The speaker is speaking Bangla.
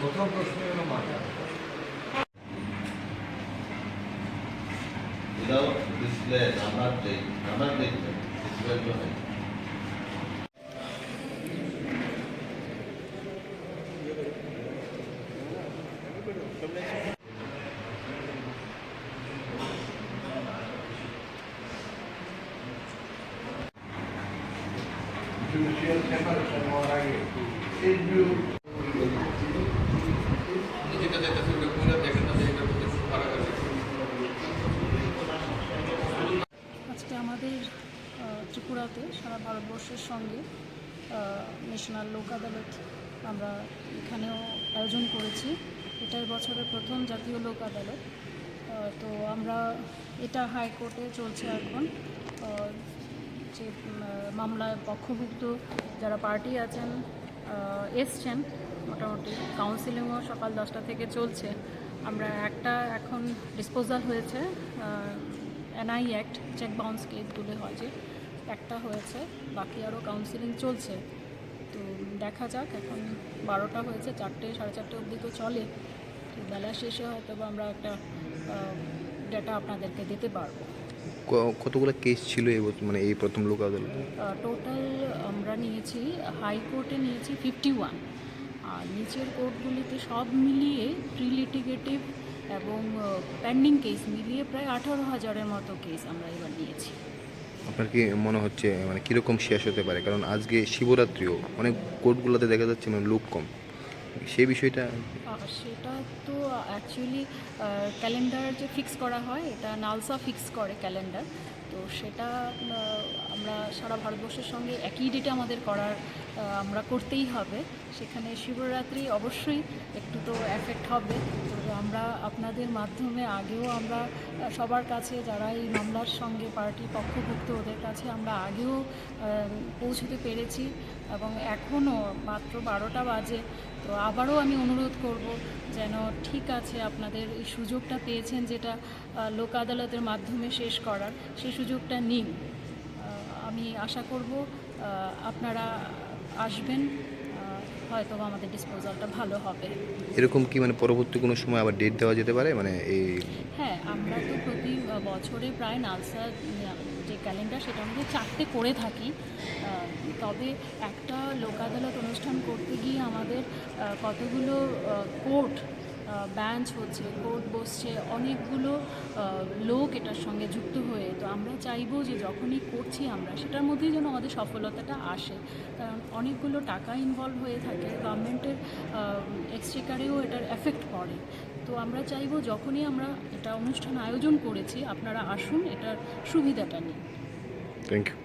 প্রথম প্রশ্ন হলো মাথা। Without display number plate display जो है Judicial separation হওয়ার আগে এই view আজকে আমাদের ত্রিপুরাতে সারা ভারতবর্ষের সঙ্গে ন্যাশনাল লোক আদালত আমরা এখানেও আয়োজন করেছি। এটাই বছরের প্রথম জাতীয় লোক আদালত। তো আমরা এটা হাইকোর্টে চলছে এখন। যে মামলায় পক্ষভুক্ত যারা পার্টি আছেন এসছেন, মোটামুটি কাউন্সিলিংও সকাল 10টা থেকে চলছে। আমরা একটা এখন ডিসপোজাল হয়েছে, এনআই অ্যাক্ট চেক বাউন্স কেসগুলো হয় যে একটা হয়েছে, বাকি আরও কাউন্সিলিং চলছে। তো দেখা যাক, এখন 12টা হয়েছে, 4টে 4:30 অবধি তো চলে। তো বেলা শেষে হয়তো বা আমরা একটা ডেটা আপনাদেরকে দিতে পারবো। কতগুলো কেস ছিল মানে এই প্রথম লোক আদালতে? টোটাল আমরা নিয়েছি, হাইকোর্টে নিয়েছি 51, আর নিচের কোর্টগুলিতে সব মিলিয়ে প্রি লিটিগেটিভ এবং পেন্ডিং কেস মিলিয়ে প্রায় 18,000-এর মতো কেস আমরা এবার নিয়েছি। আপনার কি মনে হচ্ছে মানে কীরকম শেষ হতে পারে? কারণ আজকে শিবরাত্রিও, অনেক কোর্টগুলোতে দেখা যাচ্ছে মানে লোক কম, সেই বিষয়টা। সেটা তো অ্যাকচুয়ালি ক্যালেন্ডার যে ফিক্স করা হয়, এটা নালসা ফিক্স করে ক্যালেন্ডার। তো সেটা আমরা সারা ভারতবর্ষের সঙ্গে একই ডেটে আমাদের করার আমরা করতেই হবে। সেখানে শিবরাত্রি অবশ্যই একটু তো এফেক্ট হবে। তো আমরা আপনাদের মাধ্যমে আগেও আমরা সবার কাছে যারা এই মামলার সঙ্গে পার্টি পক্ষভুক্ত ওদের কাছে আমরা আগেও পৌঁছতে পেরেছি, এবং এখনও মাত্র 12টা বাজে। তো আবারও আমি অনুরোধ করব যেন ঠিক আছে, আপনাদের এই সুযোগটা পেয়েছেন যেটা লোক আদালতের মাধ্যমে শেষ করার, সেই সুযোগটা নিন। আমি আশা করব আপনারা আসবেন, হয়তো আমাদের ডিসপোজালটা ভালো হবে। এরকম কি মানে পরবর্তী কোনো সময় আবার ডেট দেওয়া যেতে পারে মানে এই? হ্যাঁ, আমরা তো প্রতি বছরে প্রায় নালসা যে ক্যালেন্ডার সেটা আমাদের 4টে করে থাকি। তবে একটা লোক আদালত অনুষ্ঠান করতে গিয়ে আমাদের কতগুলো কোর্ট বেঞ্চ হচ্ছে, কোর্ট বসছে, অনেকগুলো লোক এটার সঙ্গে যুক্ত হয়ে। তো আমরা চাইবো যে যখনই করছি আমরা সেটার মধ্যেই যেন আমাদের সফলতাটা আসে, কারণ অনেকগুলো টাকা ইনভলভ হয়ে থাকে, গভর্নমেন্টের এক্সচেকারেও এটার এফেক্ট পড়ে। তো আমরা চাইবো যখনই আমরা এটা অনুষ্ঠান আয়োজন করেছি আপনারা আসুন, এটার সুবিধাটা নিন। Thank you.